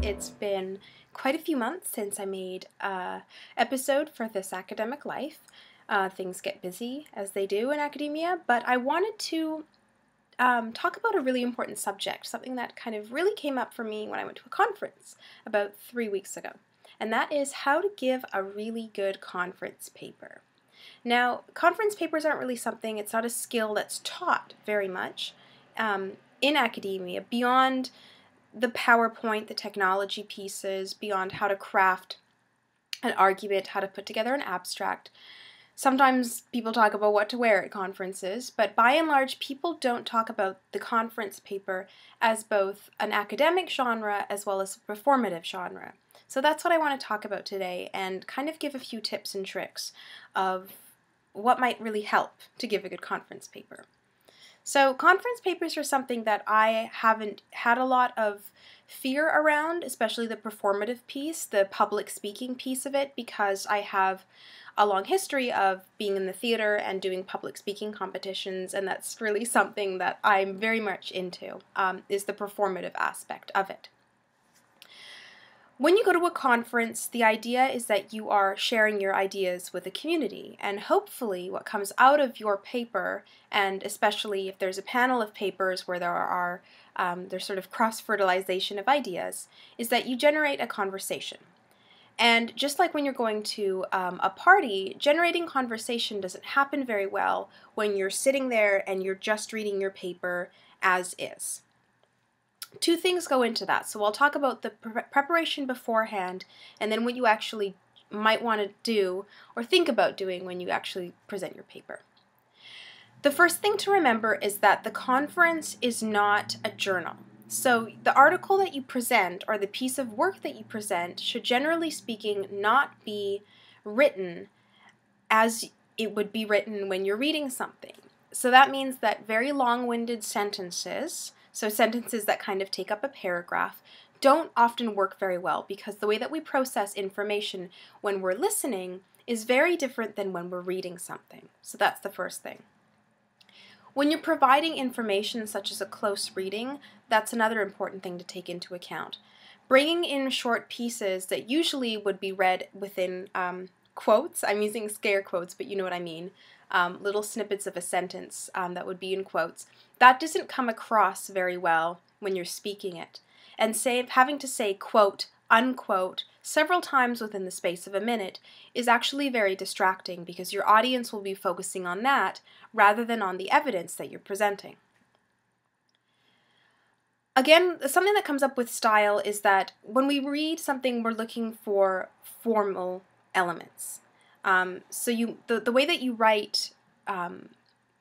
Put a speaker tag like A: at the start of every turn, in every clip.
A: It's been quite a few months since I made an episode for This Academic Life. Things get busy, as they do in academia, but I wanted to talk about a really important subject, something that kind of really came up for me when I went to a conference about 3 weeks ago, and that is how to give a really good conference paper. Now, conference papers aren't really something, it's not a skill that's taught very much in academia, beyond the PowerPoint, the technology pieces, beyond how to craft an argument, how to put together an abstract. Sometimes people talk about what to wear at conferences, but by and large, people don't talk about the conference paper as both an academic genre as well as a performative genre. So that's what I want to talk about today and kind of give a few tips and tricks of what might really help to give a good conference paper. So conference papers are something that I haven't had a lot of fear around, especially the performative piece, the public speaking piece of it, because I have a long history of being in the theater and doing public speaking competitions, and that's really something that I'm very much into, is the performative aspect of it. When you go to a conference, the idea is that you are sharing your ideas with a community, and hopefully what comes out of your paper, and especially if there's a panel of papers where there's sort of cross-fertilization of ideas, is that you generate a conversation. And just like when you're going to a party, generating conversation doesn't happen very well when you're sitting there and you're just reading your paper as is. Two things go into that. So I'll talk about the preparation beforehand and then what you actually might want to do or think about doing when you actually present your paper. The first thing to remember is that the conference is not a journal. So the article that you present or the piece of work that you present should, generally speaking, not be written as it would be written when you're reading something. So that means that very long-winded sentences, so sentences that kind of take up a paragraph, don't often work very well because the way that we process information when we're listening is very different than when we're reading something. So that's the first thing. When you're providing information such as a close reading, that's another important thing to take into account. Bringing in short pieces that usually would be read within quotes, I'm using scare quotes, but you know what I mean, little snippets of a sentence that would be in quotes, that doesn't come across very well when you're speaking it. And having to say quote, unquote, several times within the space of a minute is actually very distracting because your audience will be focusing on that rather than on the evidence that you're presenting. Again, something that comes up with style is that when we read something, we're looking for formal elements. So the way that you write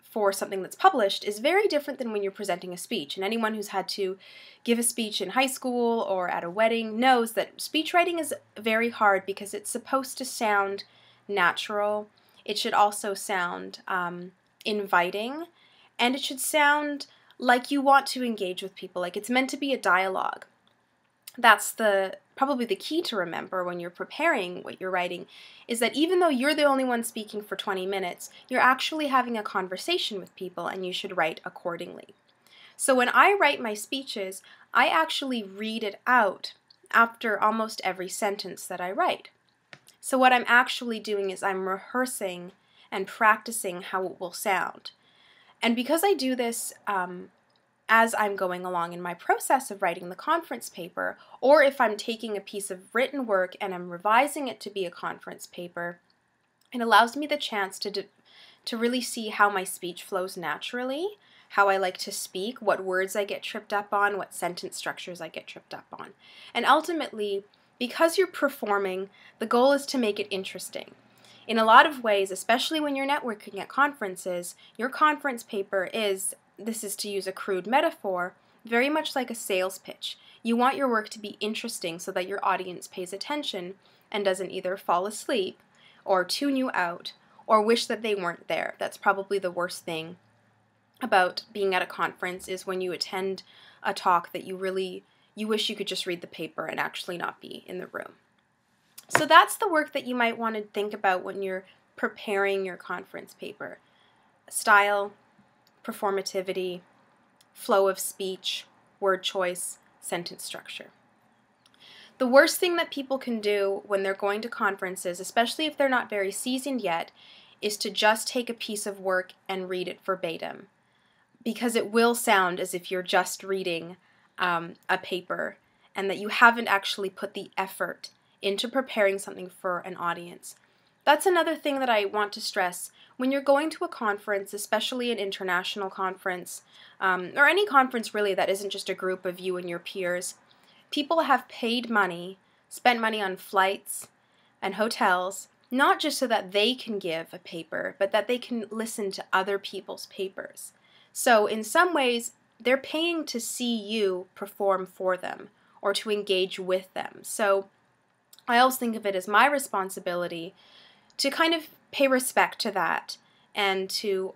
A: for something that's published is very different than when you're presenting a speech. And anyone who's had to give a speech in high school or at a wedding knows that speech writing is very hard because it's supposed to sound natural. It should also sound inviting, and it should sound like you want to engage with people, like it's meant to be a dialogue. That's probably the key to remember when you're preparing what you're writing, is that even though you're the only one speaking for 20 minutes, you're actually having a conversation with people and you should write accordingly. So when I write my speeches, I actually read it out after almost every sentence that I write. So what I'm actually doing is I'm rehearsing and practicing how it will sound. And because I do this as I'm going along in my process of writing the conference paper, or if I'm taking a piece of written work and I'm revising it to be a conference paper, it allows me the chance to really see how my speech flows naturally, how I like to speak, what words I get tripped up on, what sentence structures I get tripped up on. And ultimately, because you're performing, the goal is to make it interesting. In a lot of ways, especially when you're networking at conferences, your conference paper is, this is to use a crude metaphor, very much like a sales pitch. You want your work to be interesting so that your audience pays attention and doesn't either fall asleep or tune you out or wish that they weren't there. That's probably the worst thing about being at a conference, is when you attend a talk that you wish you could just read the paper and actually not be in the room. So that's the work that you might want to think about when you're preparing your conference paper. Style, performativity, flow of speech, word choice, sentence structure. The worst thing that people can do when they're going to conferences, especially if they're not very seasoned yet, is to just take a piece of work and read it verbatim, because it will sound as if you're just reading a paper and that you haven't actually put the effort into preparing something for an audience. That's another thing that I want to stress. When you're going to a conference, especially an international conference, or any conference really that isn't just a group of you and your peers, people have paid money, spent money on flights and hotels, not just so that they can give a paper, but that they can listen to other people's papers. So in some ways, they're paying to see you perform for them or to engage with them. So I always think of it as my responsibility to kind of pay respect to that and to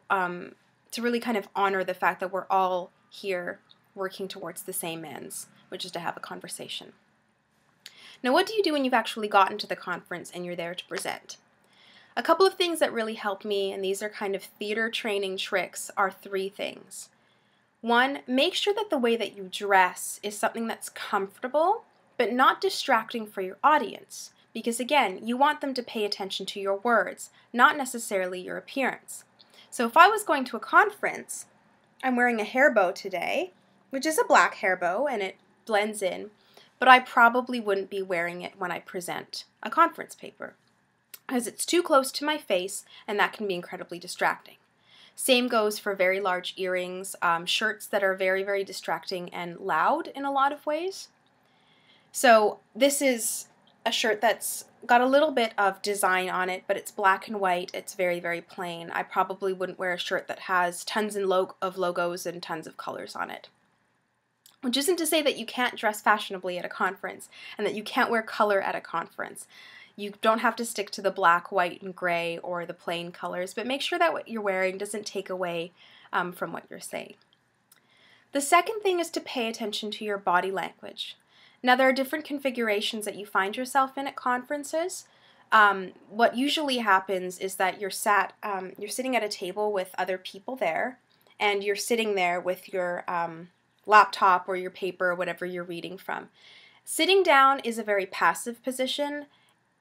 A: really kind of honor the fact that we're all here working towards the same ends, which is to have a conversation. Now, what do you do when you've actually gotten to the conference and you're there to present? A couple of things that really help me, and these are kind of theater training tricks, are 3 things. 1, make sure that the way that you dress is something that's comfortable, but not distracting for your audience. Because again, you want them to pay attention to your words, not necessarily your appearance. So if I was going to a conference, I'm wearing a hair bow today, which is a black hair bow and it blends in, but I probably wouldn't be wearing it when I present a conference paper, because it's too close to my face and that can be incredibly distracting. Same goes for very large earrings, shirts that are very, very distracting and loud in a lot of ways. So this is a shirt that's got a little bit of design on it, but it's black and white. It's very, very plain. I probably wouldn't wear a shirt that has tons of logos and tons of colors on it. Which isn't to say that you can't dress fashionably at a conference and that you can't wear color at a conference. You don't have to stick to the black, white, and gray or the plain colors, but make sure that what you're wearing doesn't take away from what you're saying. The second thing is to pay attention to your body language. Now, there are different configurations that you find yourself in at conferences. What usually happens is that you're sitting at a table with other people there, and you're sitting there with your laptop or your paper or whatever you're reading from. Sitting down is a very passive position,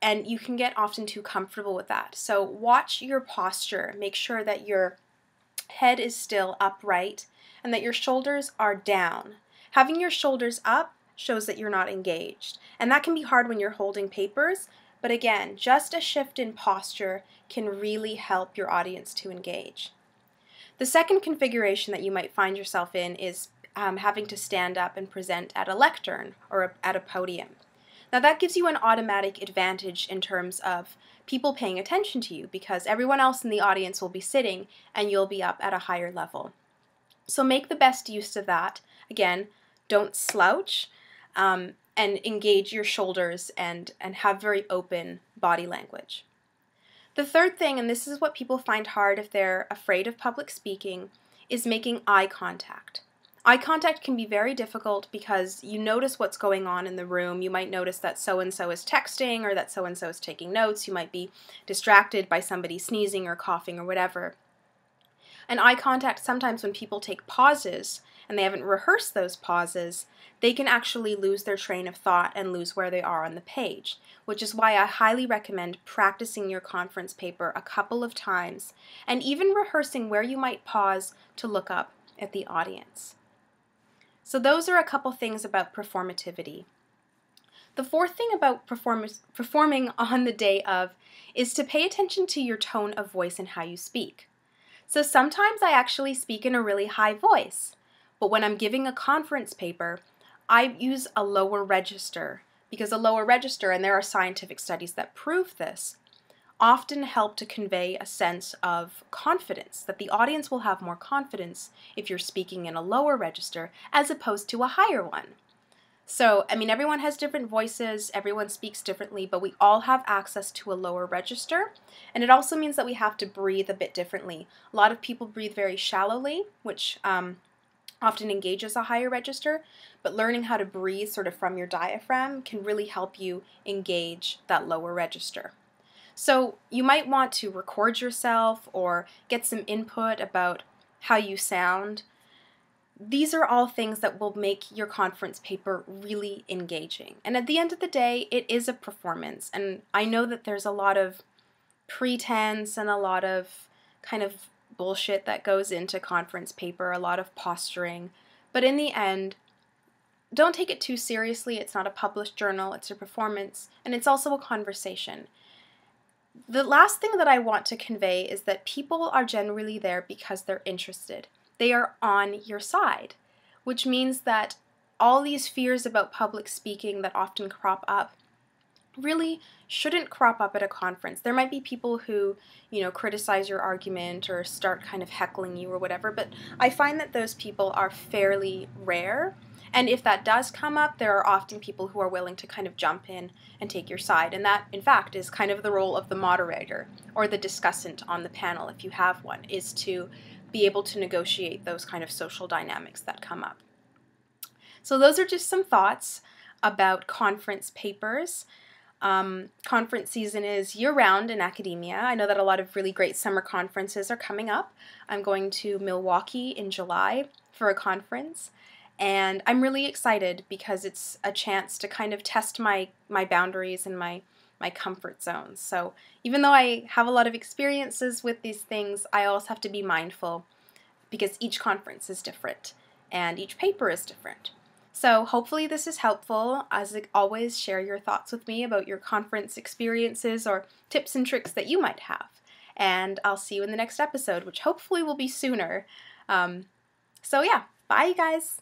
A: and you can get often too comfortable with that. So watch your posture. Make sure that your head is still upright and that your shoulders are down. Having your shoulders up shows that you're not engaged. And that can be hard when you're holding papers, but again, just a shift in posture can really help your audience to engage. The second configuration that you might find yourself in is having to stand up and present at a lectern or at a podium. Now that gives you an automatic advantage in terms of people paying attention to you, because everyone else in the audience will be sitting and you'll be up at a higher level. So make the best use of that. Again, don't slouch and engage your shoulders and have very open body language. The third thing, and this is what people find hard if they're afraid of public speaking, is making eye contact. Eye contact can be very difficult because you notice what's going on in the room. You might notice that so-and-so is texting or that so-and-so is taking notes. You might be distracted by somebody sneezing or coughing or whatever. And eye contact, sometimes when people take pauses and they haven't rehearsed those pauses, they can actually lose their train of thought and lose where they are on the page, which is why I highly recommend practicing your conference paper a couple of times and even rehearsing where you might pause to look up at the audience. So those are a couple things about performativity. The fourth thing about performing on the day of is to pay attention to your tone of voice and how you speak. So sometimes I actually speak in a really high voice, but when I'm giving a conference paper, I use a lower register, because a lower register, and there are scientific studies that prove this, often help to convey a sense of confidence, that the audience will have more confidence if you're speaking in a lower register as opposed to a higher one. So, I mean, everyone has different voices, everyone speaks differently, but we all have access to a lower register, and it also means that we have to breathe a bit differently. A lot of people breathe very shallowly, which often engages a higher register, but learning how to breathe sort of from your diaphragm can really help you engage that lower register. So you might want to record yourself or get some input about how you sound. these are all things that will make your conference paper really engaging. And at the end of the day, it is a performance. And I know that there's a lot of pretense and a lot of kind of bullshit that goes into conference paper, a lot of posturing. But in the end, don't take it too seriously. It's not a published journal, it's a performance, and it's also a conversation. The last thing that I want to convey is that people are generally there because they're interested. They are on your side, which means that all these fears about public speaking that often crop up really shouldn't crop up at a conference. There might be people who, criticize your argument or start kind of heckling you or whatever, but I find that those people are fairly rare. And if that does come up, there are often people who are willing to kind of jump in and take your side. And that, in fact, is kind of the role of the moderator or the discussant on the panel, if you have one, is to be able to negotiate those kind of social dynamics that come up. So those are just some thoughts about conference papers. Conference season is year-round in academia. I know that a lot of really great summer conferences are coming up. I'm going to Milwaukee in July for a conference, and I'm really excited because it's a chance to kind of test my boundaries and my comfort zones. So even though I have a lot of experiences with these things, I also have to be mindful because each conference is different and each paper is different. So hopefully this is helpful. As always, share your thoughts with me about your conference experiences or tips and tricks that you might have. And I'll see you in the next episode, which hopefully will be sooner. So yeah, bye you guys!